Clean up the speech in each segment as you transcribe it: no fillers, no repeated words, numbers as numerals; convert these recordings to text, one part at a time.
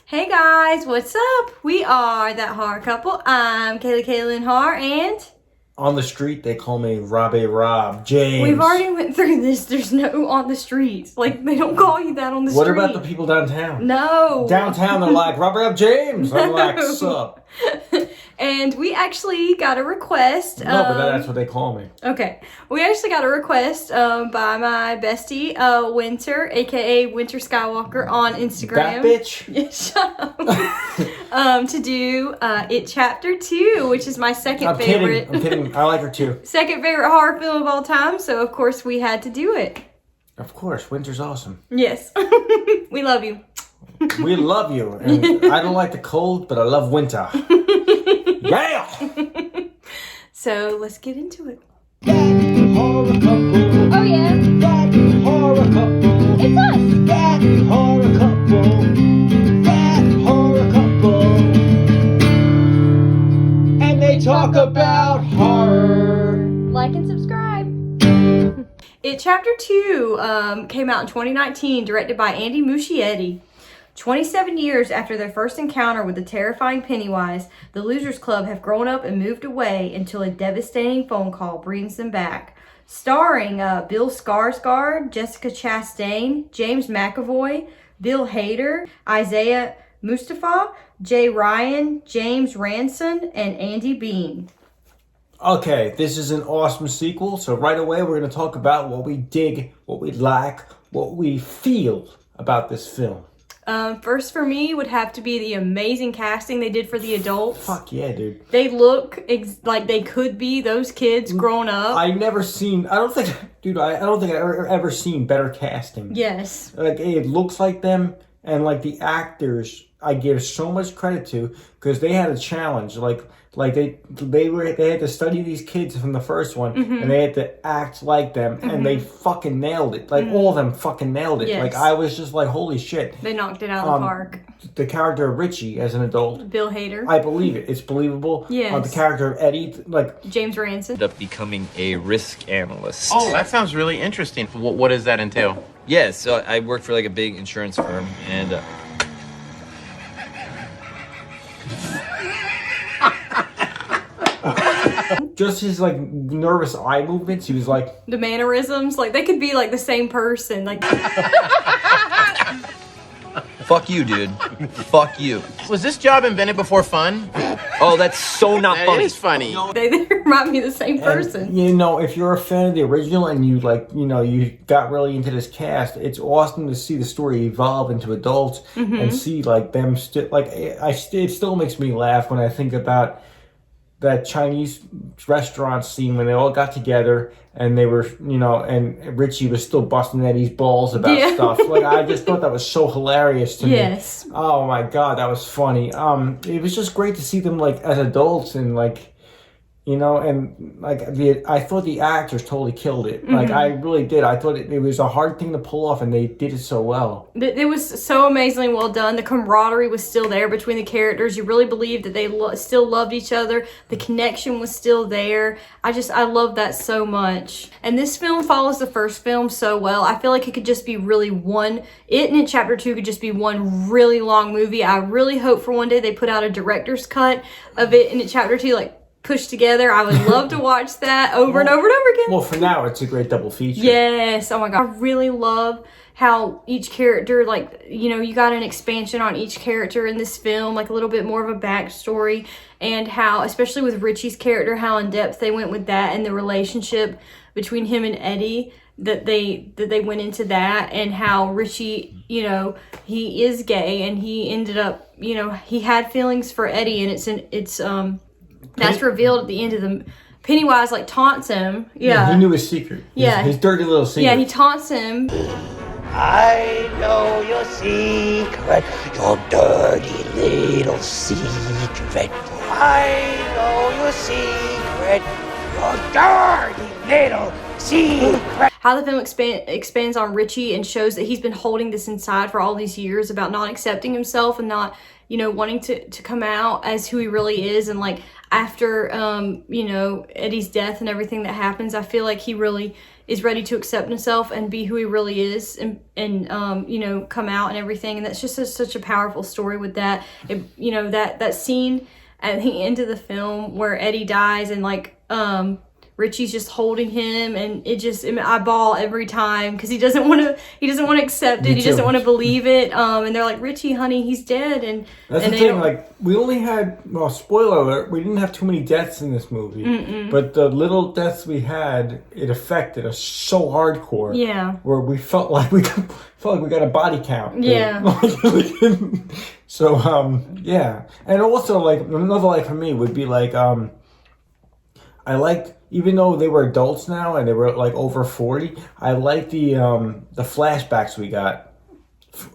Hey guys, what's up? We are That Horror Couple. I'm Kaylin Har, and on the street they call me Rob James. We've already went through this. There's no on the streets. Like, they don't call you that on the What street. about the people downtown? No. Downtown they're like, Rob James. I'm like, sup? And we actually got a request. No, but that's what they call me. Okay. We actually got a request by my bestie, Winter, aka Winter Skywalker on Instagram. That bitch? To do It Chapter 2, which is my second favorite. I'm kidding. I like her too. Second favorite horror film of all time, so of course we had to do it. Of course, Winter's awesome. Yes. We love you. We love you. And I don't like the cold, but I love winter. Yeah! So let's get into it. That horror couple. Oh yeah. That horror couple. It's us. That horror couple. That horror couple. And they talk about horror. Like and subscribe. It Chapter 2 came out in 2019, directed by Andy Muschietti. 27 years after their first encounter with the terrifying Pennywise, the Losers Club have grown up and moved away until a devastating phone call brings them back. Starring Bill Skarsgård, Jessica Chastain, James McAvoy, Bill Hader, Isaiah Mustafa, Jay Ryan, James Ranson, and Andy Bean. Okay, this is an awesome sequel, so right away we're going to talk about what we dig, what we like, what we feel about this film. First for me would have to be the amazing casting they did for the adults. Fuck yeah, dude. They look like they could be those kids grown up. I don't think I ever seen better casting. Yes. Like, it looks like them, and like the actors I give so much credit to, because they had a challenge. Like they had to study these kids from the first one, and they had to act like them, and they fucking nailed it. Like, all of them fucking nailed it. Yes. Like, I was just like, holy shit. They knocked it out of the park. The character of Richie as an adult, Bill Hader. I believe it. It's believable. Yes. The character of Eddie, like, James Ranson. Ended up becoming a risk analyst. Oh, that sounds really interesting. What does that entail? Yeah, so I worked for like a big insurance firm, and just his like nervous eye movements. He was like, The mannerisms, like they could be like the same person. Like fuck you, dude. Fuck you. Was this job invented before fun? Oh, that's so not That funny. is funny. they remind me of the same person. and, you know, if you're a fan of the original and you like, you know, you got really into this cast, it's awesome to see the story evolve into adults and see like them still like it still makes me laugh when I think about that Chinese restaurant scene when they all got together and they were, you know, and Richie was still busting Eddie's balls about stuff. Like, I just thought that was so hilarious to me. Yes. Oh my god, that was funny. It was just great to see them like as adults and like, you know, and like I thought the actors totally killed it. Like, I really did. I thought it was a hard thing to pull off, and they did it so well. It was so amazingly well done. The camaraderie was still there between the characters. You really believed that they still loved each other. The connection was still there. I love that so much. And this film follows the first film so well. I feel like it could just be really It Chapter 2 could just be one really long movie. I really hope for one day they put out a director's cut of it in Chapter 2, like pushed together. I would love to watch that over and over and over again. Well, for now, it's a great double feature. Yes. Oh my god. I really love how each character, like, you know, you got an expansion on each character in this film, like a little bit more of a backstory, and how, especially with Richie's character, how in depth they went with that and the relationship between him and Eddie, that they went into that, and how Richie, you know, he is gay and he ended up, you know, he had feelings for Eddie, and that's revealed at the end of the Pennywise, like, taunts him. Yeah. He knew his secret. His dirty little secret. Yeah, he taunts him. I know your secret, your dirty little secret. I know your secret, your dirty little secret. How the film expands on Richie and shows that he's been holding this inside for all these years about not accepting himself and not, you know, wanting to come out as who he really is. And like, after, you know, Eddie's death and everything that happens, I feel like he really is ready to accept himself and be who he really is, and you know, come out and everything. And that's just such a powerful story with that. You know, that scene at the end of the film where Eddie dies and like Richie's just holding him, and I bawl every time because he doesn't want to accept it. He doesn't want to believe it. And they're like, Richie, honey, he's dead. And that's the thing. Like, we only had, well, spoiler alert, we didn't have too many deaths in this movie, but the little deaths we had, it affected us so hardcore. Yeah. Where we felt like we got a body count. Yeah. So yeah, and also like another like for me would be like I liked, even though they were adults now and they were like over 40, I liked the flashbacks we got.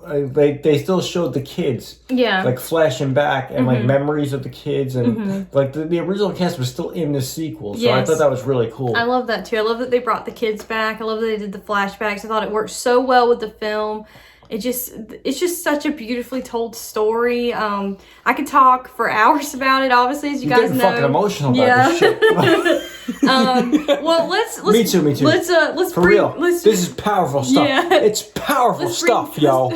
They still showed the kids, like flashing back and like memories of the kids, and like the original cast was still in the sequel, so I thought that was really cool. I love that too. I love that they brought the kids back. I love that they did the flashbacks. I thought it worked so well with the film. It's just such a beautifully told story. I could talk for hours about it, obviously, as you guys know. Fucking emotional about this shit. Well, let's me too. Let's for real. This is powerful stuff. Yeah. It's powerful stuff, yo.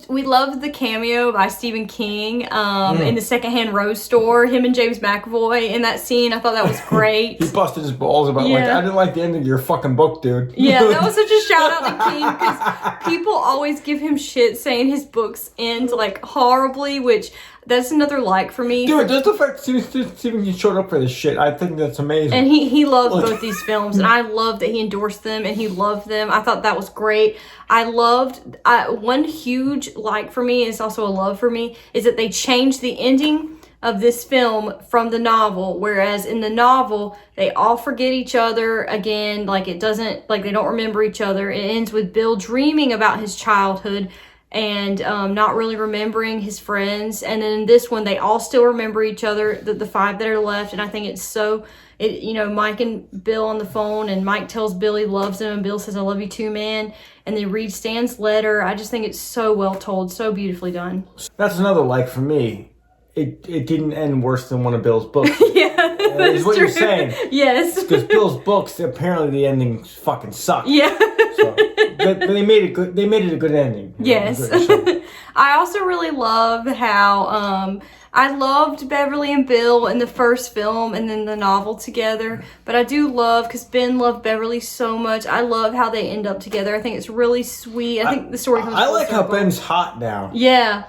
We loved the cameo by Stephen King in the secondhand rose store. Him and James McAvoy in that scene. I thought that was great. He busted his balls about like, I didn't like the end of your fucking book, dude. Yeah, that was such a shout out to King because people always give him shit saying his books end like horribly, which that's another like for me. Dude, just the fact Stephen King showed up for this shit, I think that's amazing. And he loved both these films, and I love that he endorsed them and he loved them. I thought that was great. I loved, one huge like for me, is also a love for me, is that they changed the ending of this film from the novel, whereas in the novel, they all forget each other again, like it doesn't, like they don't remember each other. It ends with Bill dreaming about his childhood and not really remembering his friends. And then in this one, they all still remember each other, the five that are left. And I think it's so, you know, Mike and Bill on the phone, and Mike tells Bill he loves him, and Bill says, I love you too, man. And they read Stan's letter. I just think it's so well told, so beautifully done. That's another like for me. It didn't end worse than one of Bill's books. Yeah, is what you're saying. Yes. Because Bill's books, apparently the ending fucking sucked. Yeah. So, but they made it good. They made it a good ending. Yes. So. I also really love how I loved Beverly and Bill in the first film and then the novel together. But I do love, because Ben loved Beverly so much, I love how they end up together. I think it's really sweet. I think the story comes I like full how circle. Ben's hot now. Yeah.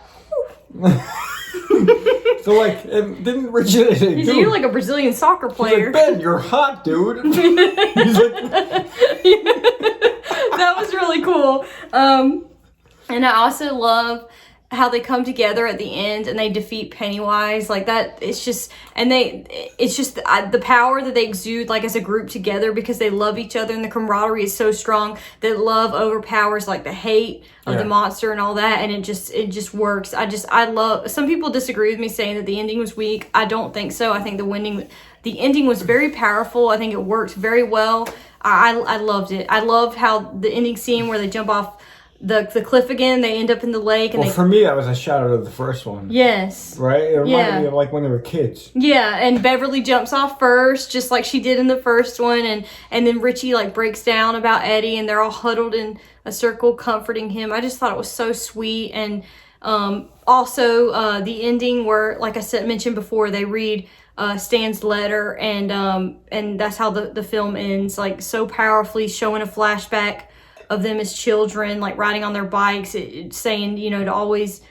So like, didn't Richard? You're like a Brazilian soccer player. Like, Ben, you're hot, dude. He's like, that was really cool. And I also love how they come together at the end and they defeat Pennywise like that. It's just, and it's just the power that they exude like as a group together, because they love each other and the camaraderie is so strong that love overpowers like the hate of the monster and all that. And it just works. I love, some people disagree with me saying that the ending was weak. I don't think so. I think the ending was very powerful. I think it worked very well. I loved it. I loved how the ending scene where they jump off the cliff again, they end up in the lake. And for me, that was a shout out of the first one. Yes. Right? It reminded me of like when they were kids. Yeah, and Beverly jumps off first, just like she did in the first one, and then Richie like breaks down about Eddie, and they're all huddled in a circle comforting him. I just thought it was so sweet. And also the ending where, like I mentioned before, they read Stan's letter, and that's how the film ends, like so powerfully, showing a flashback of them as children, like riding on their bikes, saying, you know, to always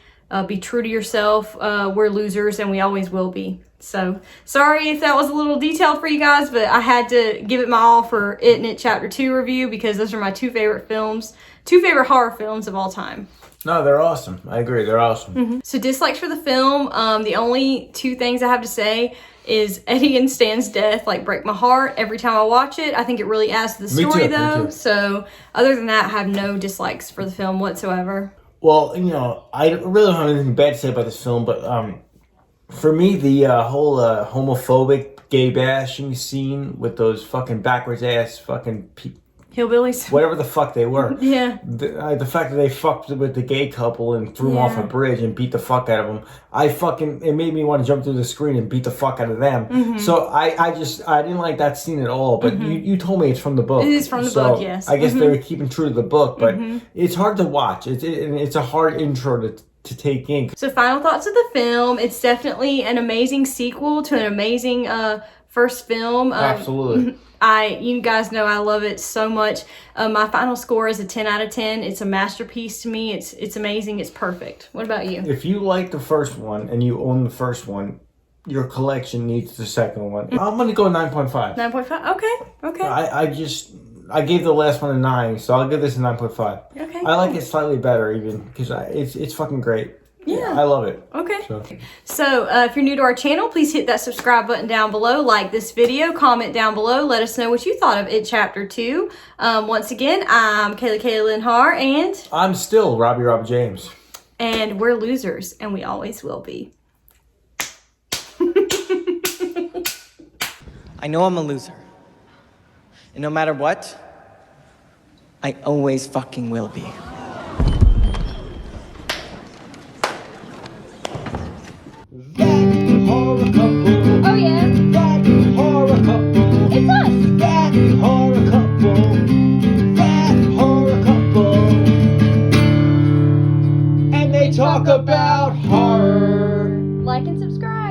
be true to yourself. We're losers and we always will be. So sorry if that was a little detailed for you guys, but I had to give it my all for It and It Chapter 2 review, because those are my two favorite horror films of all time. No, they're awesome. I agree. They're awesome. Mm-hmm. So dislikes for the film, the only two things I have to say is Eddie and Stan's death like break my heart every time I watch it. I think it really adds to the story though. So other than that, I have no dislikes for the film whatsoever. Well, you know, I really don't have anything bad to say about this film, but for me, the whole homophobic gay bashing scene with those fucking backwards ass fucking Hillbillies. whatever the fuck they were. Yeah. The fact that they fucked with the gay couple and threw them off a bridge and beat the fuck out of them, it made me want to jump through the screen and beat the fuck out of them. Mm-hmm. So I didn't like that scene at all. But you told me it's from the book. It is from the book, yes. I guess they were keeping true to the book, but it's hard to watch. It's a hard intro to take in. So final thoughts of the film. It's definitely an amazing sequel to an amazing first film. Absolutely. You guys know I love it so much. My final score is a 10 out of 10. It's a masterpiece to me. It's amazing. It's perfect. What about you? If you like the first one and you own the first one, your collection needs the second one. I'm going to go 9.5. 9.5? Okay. I gave the last one a 9, so I'll give this a 9.5. Okay. I like it slightly better even because it's fucking great. Yeah. I love it. Okay. So if you're new to our channel, please hit that subscribe button down below, like this video, comment down below, let us know what you thought of It Chapter 2. Once again, I'm Kayla Lynn Har, and I'm still Robbie Rob James. And we're losers, and we always will be. I know I'm a loser. And no matter what, I always fucking will be. That horror couple. Oh yeah, That horror couple. it's us. That horror couple. That horror couple. And they talk about horror. Like and subscribe.